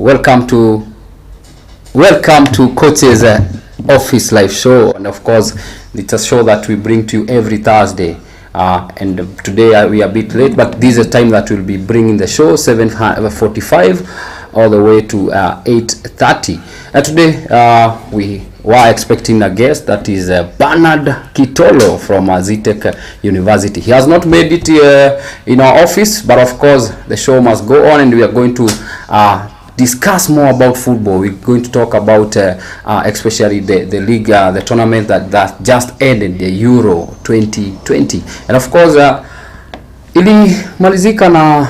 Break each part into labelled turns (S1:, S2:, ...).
S1: Welcome to Coach's Office Live Show, and of course, it's a show that we bring to you every Thursday. And today we are a bit late, but this is a time that we'll be bringing the show 7:45 all the way to 8:30. Today we were expecting a guest, that is Bernard Kitolo from Zetech University. He has not made it in our office, but of course the show must go on, and we are going to discuss more about football. We're going to talk about especially the league, the tournament that just ended, the Euro 2020, and of course ilimalizika na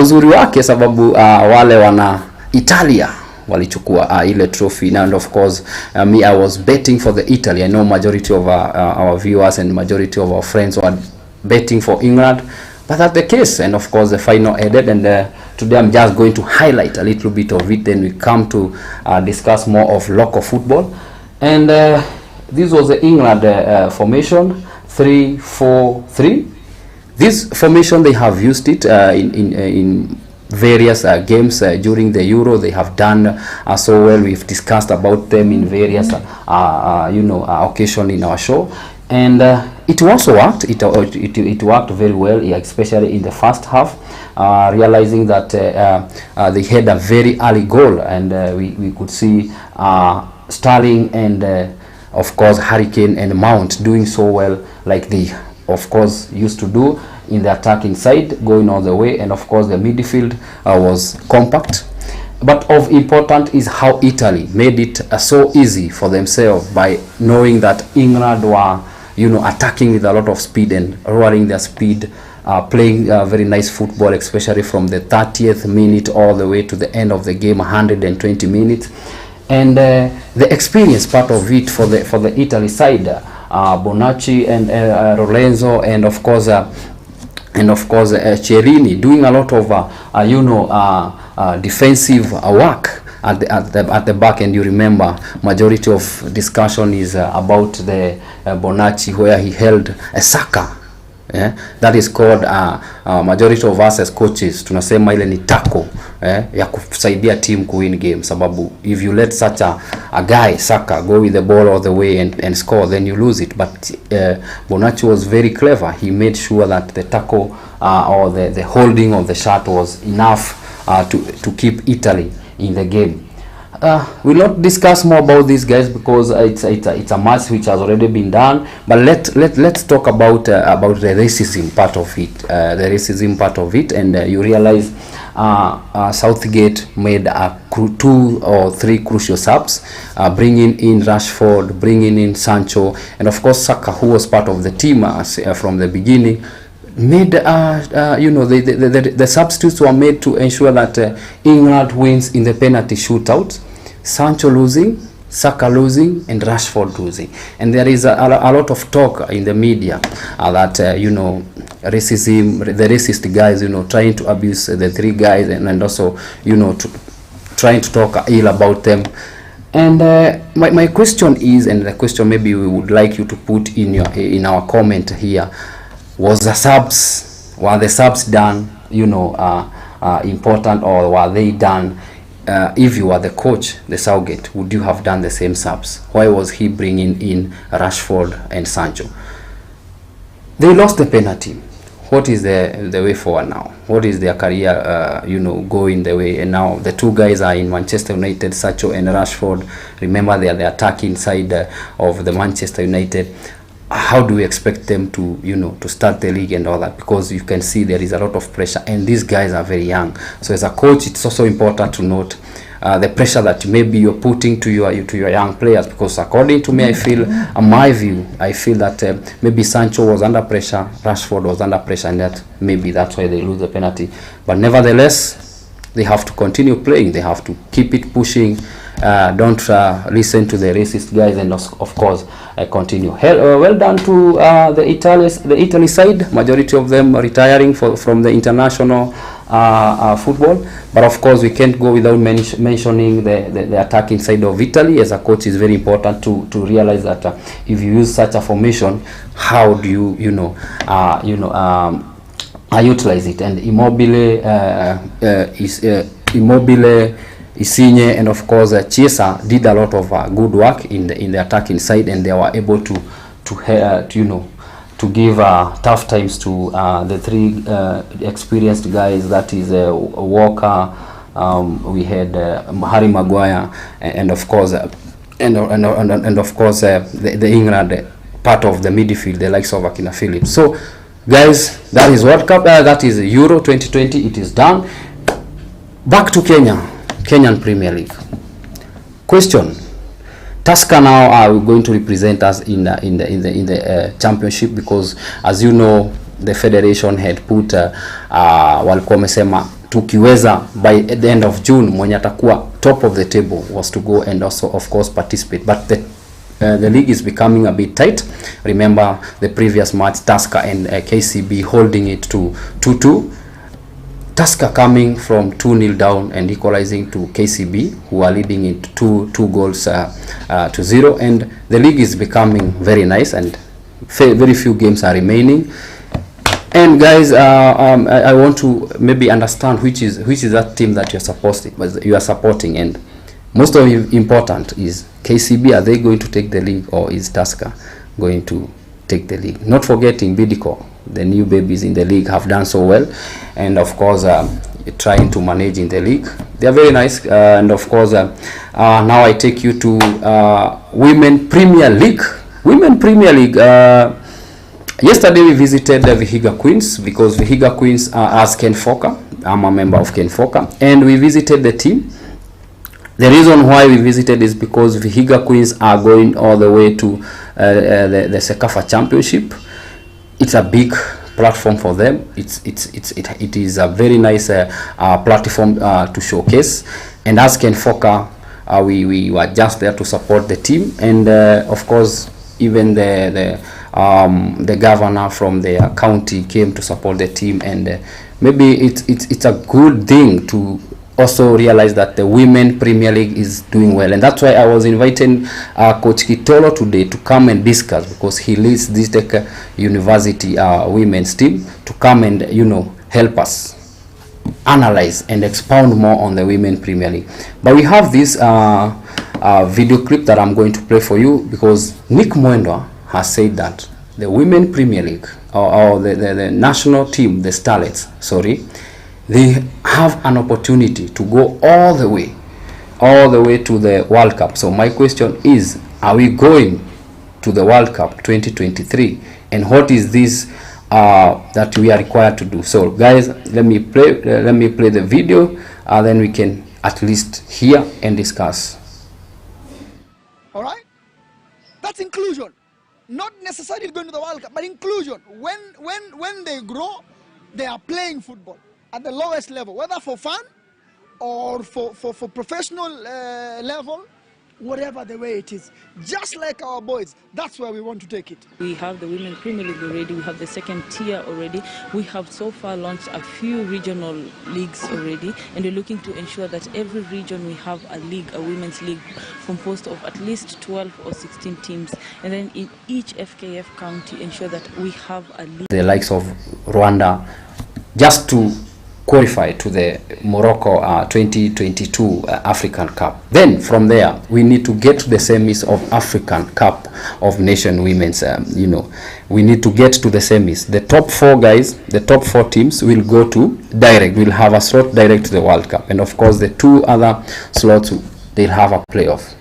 S1: uzuri wake, sababu wale wana Italia walichukua ile trophy, and of course me, I was betting for the Italy. I know majority of our viewers and majority of our friends were betting for England, but that's the case, and of course the final ended, and today I'm just going to highlight a little bit of it. Then we come to discuss more of local football, and this was the England formation 3-4-3. This formation, they have used it in various games during the Euro. They have done so well. We've discussed about them in various occasion in our show, and it also worked. It worked very well, especially in the first half, realizing that they had a very early goal, and we could see Sterling and of course Hurricane and Mount doing so well, like they of course used to do in the attacking side, going all the way, and of course the midfield was compact. But of important is how Italy made it so easy for themselves by knowing that England were attacking with a lot of speed and lowering their speed, playing very nice football, especially from the 30th minute all the way to the end of the game, 120 minutes. And the experience part of it for the Italy side, Bonacci and Lorenzo, and of course Chiellini doing a lot of defensive work at the back. And you remember majority of discussion is about the Bonacci, where he held a Saka. Yeah, that is called majority of us as coaches tunasema ile ni tackle ya kusaidia team kuwin game, sababu if you let such a guy Saka go with the ball all the way and score, then you lose it. But Bonacci was very clever. He made sure that the tackle or the holding of the shot was enough to keep Italy in the game. We'll not discuss more about these guys because it's a match which has already been done. But let's talk about the racism part of it. And you realize Southgate made 2 or 3 crucial subs, bringing in Rashford, bringing in Sancho, and of course Saka, who was part of the team from the beginning. Made the substitutes were made to ensure that England wins in the penalty shootout. Sancho losing, Saka losing, and Rashford losing. And there is a lot of talk in the media that racism, the racist guys trying to abuse the 3 guys, and also trying to talk ill about them. And my question is, and the question maybe we would like you to put in our comment here, were the subs done important, or were they done? If you were the coach, the Southgate, would you have done the same subs? Why was he bringing in Rashford and Sancho? They lost the penalty. What is the way forward now? What is their career going the way? And now the 2 guys are in Manchester United, Sancho and Rashford. Remember, they are the attacking side of the Manchester United. How do we expect them to to start the league and all that? Because you can see there is a lot of pressure, and these guys are very young. So as a coach, it's also important to note the pressure that maybe you're putting to your young players. Because according to me, I feel that maybe Sancho was under pressure, Rashford was under pressure, and that maybe that's why they lose the penalty. But nevertheless, they have to continue playing. They have to keep it pushing. Don't listen to the racist guys, and of course continue. Well done to the Italy side. Majority of them retiring from the international football. But of course we can't go without mentioning the attacking side of Italy. As a coach, is very important to realize that if you use such a formation, how do you utilize it. And Immobile is Immobile, Isinye, and of course Chiesa did a lot of good work in the attacking side, and they were able to give tough times to the three experienced guys, that is Walker, we had Harry Maguire, and of course the England part of the midfield, the likes of Akina Phillips. So guys, that is World Cup, that is Euro 2020. It is done. Back to Kenyan Premier League. Question: Tusker now are going to represent us in the championship, because as you know, the federation had put walikuwa wamesema tukiweza by the end of June mwenye atakuwa top of the table was to go and also of course participate, but the league is becoming a bit tight. Remember the previous match, Tusker and KCB holding it to 2-2. Tusker coming from 2-0 down and equalizing to KCB, who are leading it 2 goals to 0, and the league is becoming very nice, and very few games are remaining. And guys, I want to maybe understand which is that team that you are supporting, and most of important is KCB. Are they going to take the league, or is Tusker going to take the league? Not forgetting Bidco, the new babies in the league, have done so well, and of course trying to manage in the league. They are very nice, and of course now I take you to Women Premier League. Yesterday we visited the Vihiga Queens, because Vihiga Queens as Ken Foka. I'm a member of Ken Foka, and we visited the team. The reason why we visited is because Vihiga Queens are going all the way to the Sekafa Championship. It's a big platform for them. It is a very nice platform to showcase. And as Ken Foka, we were just there to support the team, and of course even the governor from the county came to support the team, and maybe it's a good thing to also realize that the Women Premier League is doing well, and that's why I was inviting Coach Kitolo today to come and discuss, because he leads this Zetech University women's team, to come and help us analyze and expound more on the Women Premier League. But we have this video clip that I'm going to play for you, because Nick Mwendwa has said that the Women Premier League, or the national team, the Starlets, they have an opportunity to go all the way to the World Cup. So my question is, are we going to the World Cup 2023, and what is this that we are required to do? So guys, let me play the video, then we can at least hear and discuss.
S2: All right, that's inclusion. Not necessarily going to the World Cup, but inclusion. When they grow, they are playing football at the lowest level, whether for fun or for professional level, whatever the way it is. Just like our boys, that's where we want to take it.
S3: We have the Women Premier League already, we have the second tier already. We have so far launched a few regional leagues already, and we're looking to ensure that every region we have a league, a women's league, composed of at least 12 or 16 teams, and then in each FKF county ensure that we have a league.
S1: The likes of Rwanda, just to qualify to the Morocco 2022 African Cup. Then from there we need to get to the semis of African Cup of Nation Women's. We need to get to the semis. The top 4 guys, the top 4 teams will go to direct. We'll have a slot direct to the World Cup, and of course the 2 other slots, they'll have a playoff.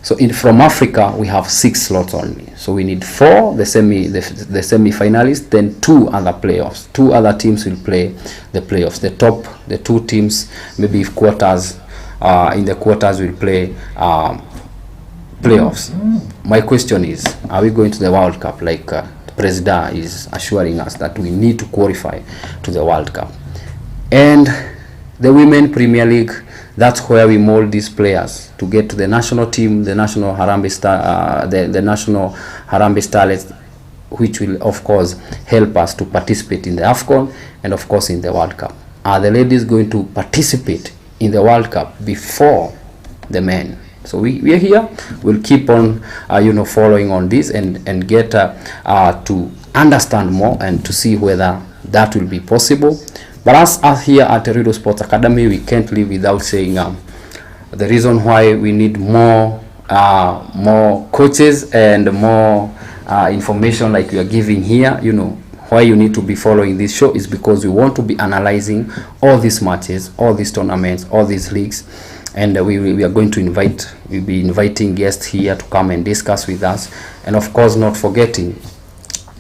S1: So from Africa we have 6 slots only. So we need 4, the semi-finalists, then 2 other playoffs. 2 other teams will play the playoffs. The 2 teams, maybe if quarters, in the quarters will play playoffs. My question is, are we going to the World Cup, like President is assuring us that we need to qualify to the World Cup? And the Women Premier League, that's where we mold these players to get to the national team, the national Harambee Starlets, which will of course help us to participate in the AFCON and of course in the World Cup. Are the ladies going to participate in the World Cup before the men? So we are here. We'll keep on following on this and get to understand more and to see whether that will be possible. But us here at Rido Sports Academy, we can't live without saying the reason why we need more coaches and more information like we are giving here. You know, why you need to be following this show is because we want to be analyzing all these matches, all these tournaments, all these leagues, and we are going to we'll be inviting guests here to come and discuss with us, and of course not forgetting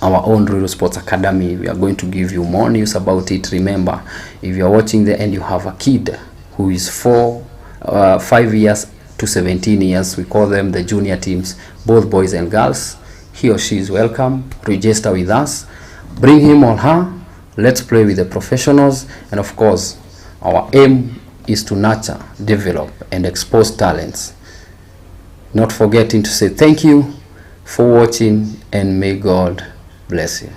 S1: our own Rural Sports Academy. We are going to give you more news about it. Remember, if you are watching there and you have a kid who is 5 years to 17 years, we call them the junior teams, both boys and girls, he or she is welcome. Register with us, bring him or her, let's play with the professionals, and of course our aim is to nurture, develop and expose talents. Not forgetting to say thank you for watching, and may God bless you.